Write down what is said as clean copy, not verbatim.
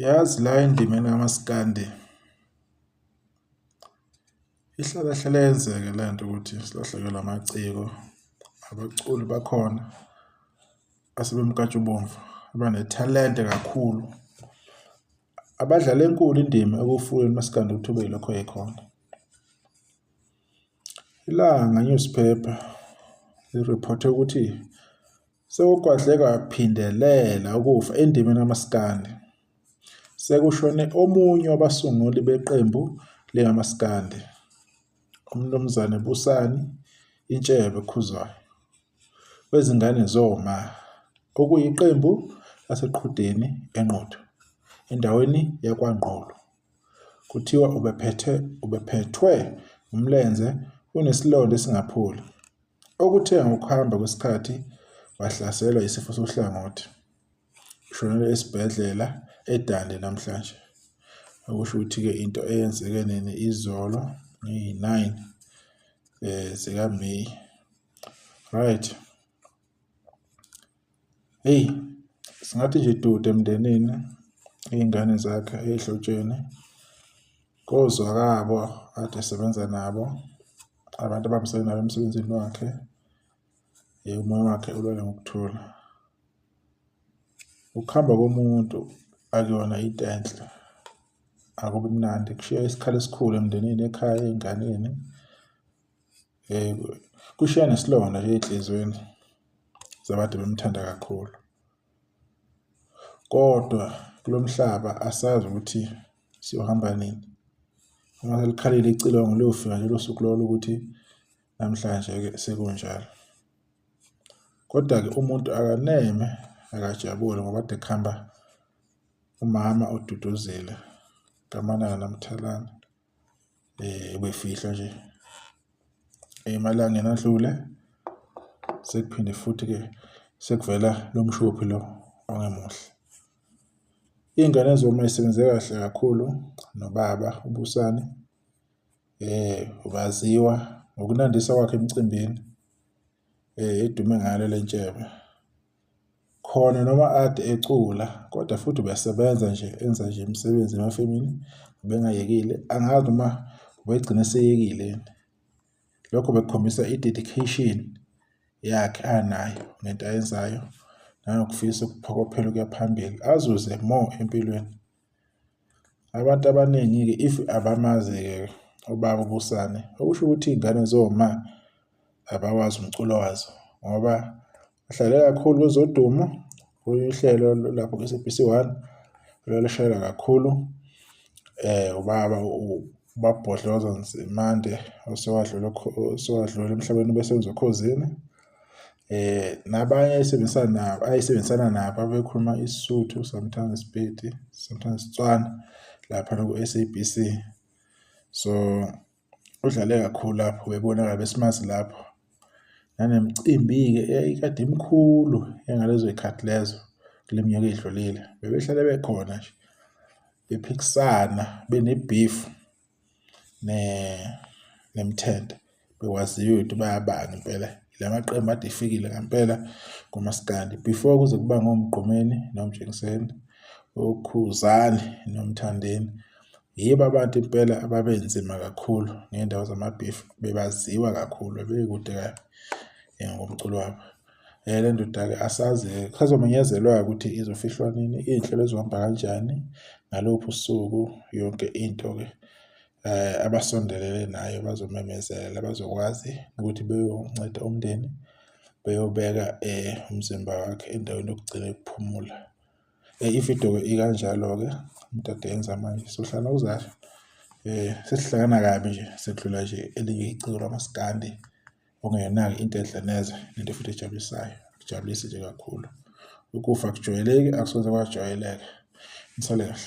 Yazi la endimeni kamaskandi ihlala yenzeke le nto ukuthi silahlekelwe amaciko. Abaculi bakhona asebemkantshubomvu abanethalente kakhulu, abadlala enkulu indima ekufuyeni umaskandi ukuthi ube yilokho ekhona. Ilanga newspaper liripothe ukuthi sekukwadleka waphindelela ukufa endimeni kamaskandi. Sekushone omunye wabasunguli beqembu lingamaskandi, umnumzane Busani Intshebe Khuzwayo, wezingane zoma, okuyiqembu laseQhudeni eNquthu, endaweni yakwaNgqulu. Kuthiwa ubephethwe umlenze unesilonda esingapholi, okuthe ngokuhamba kwesikhathi wahlaselwa yisifo sohlangothi. Ushonele esibhedlela eDande namhlanje. Okusho ukuthi-ke into eyenzeke nini izolo ngeyi-9 zikaMeyi. Right. Hey, singathi nje dude emndenini, iy'ngane zakhe ey'hlotsheni, kozwakabo ade esebenza nabo, abantu abambisene nabo emsebenzini wakhe, umoya wakhe ulwele ngokuthula. Ukuhamba komuntu akuyona into enhle, akubi mnandi, kushiya isikhala esikhulu emndenini, ekhaya, ey'nganeni, kushiya nesilonda nje ey'nhliziyweni zabantu bemthanda kakhulu. Kodwa kulo mhlaba asazi ukuthi siyohamba nini. Uma selikhalile icilongo liyofika nje lo suku lolo ukuthi namhlanje-ke sekunjalo. Kodwa-ke umuntu akaneme akajabule ngoba kade kuhamba umama uDuduzile kaManala Namthalana, ubefihlwa nje emalangeni adlule. Sekuphinde futhi-ke sekuvela lo mshophi lo ongemuhle. Iy'ngane zoma zisebenze kahle kakhulu nobaba uBusani, baziwa ngokunandisa kwakhe emcimbini, edume ngalo le Ntshebe. Khona noma ade ecula, kodwa futhi ubesebenza nje, enza nje imisebenzi emafemini, ubengayekile. Angazi noma ubegcina eseyekile yini. Lokho bekukhombisa i-dedication yakhe anayo ngento ayenzayo, nanokufisa ukuphokophela ukuya phambili, azuze more empilweni. Abantu abaningi-ke if abamazi-ke ubaba uBusani, okusho ukuthi iy'ngane zoma abawazi umculo wazo, ngoba ahlale kakhulu kwezodumo, kuyihlelo lapho ku-SABC 1 lwalishayela kakhulu. Ubaba uBabhodloza Nzimande osewadlula emhlabeni ubesebenza eKhosini. Nabanye ayesebenzisana nabo abekhuluma isiSuthu, sometimes iSpedi, sometimes iSetswana lapha ku-SABC. So udlale kakhulu lapho, bebonakala besimazi lapho. Nanemicimbi-ke eyayikade imkhulu engalezo y'khathi lezo kule minyaka ey'dlulile. Bebehlale bekhona nje, bephikisana, bene-beef neMthente. Bekwaziyo ukuthi bayabanga impela. La maqembu ade efikile ngempela kumaskandi. Before kuze kuba ngoMgqumeni noMtshengiseni, oKhuzani noMthandeni. Yibo abantu impela ababenzima kakhulu ngey'ndawo zama-beef, bebaziwa kakhulu, bebekude kabi ngomculo wabo. Le ndoda-ke asazi-ke kusazomenyezelwa ukuthi izofihlwa nini, iy'nhlelo zizohamba kanjani, ngaluphi usuku, yonke into-ke abasondelene nayo bazomemezela, bazokwazi ukuthi beyonceda umndeni, beyobeka umzimba wakhe endaweni yokugcina ukuphumula. Ividiyo-ke ikanjalo-ke umuntu ade yenza manje, sohlala uzayo. Sesihlangana kabi nje, sekudlula nje elinye iciko lamaskandi, okungeyona-ke into enhle neze, into futhi ejabulisayo, kujabulisa nje kakhulu. Ukufa akujwayeleki, akusoze kwajwayeleka. Nisale kahle.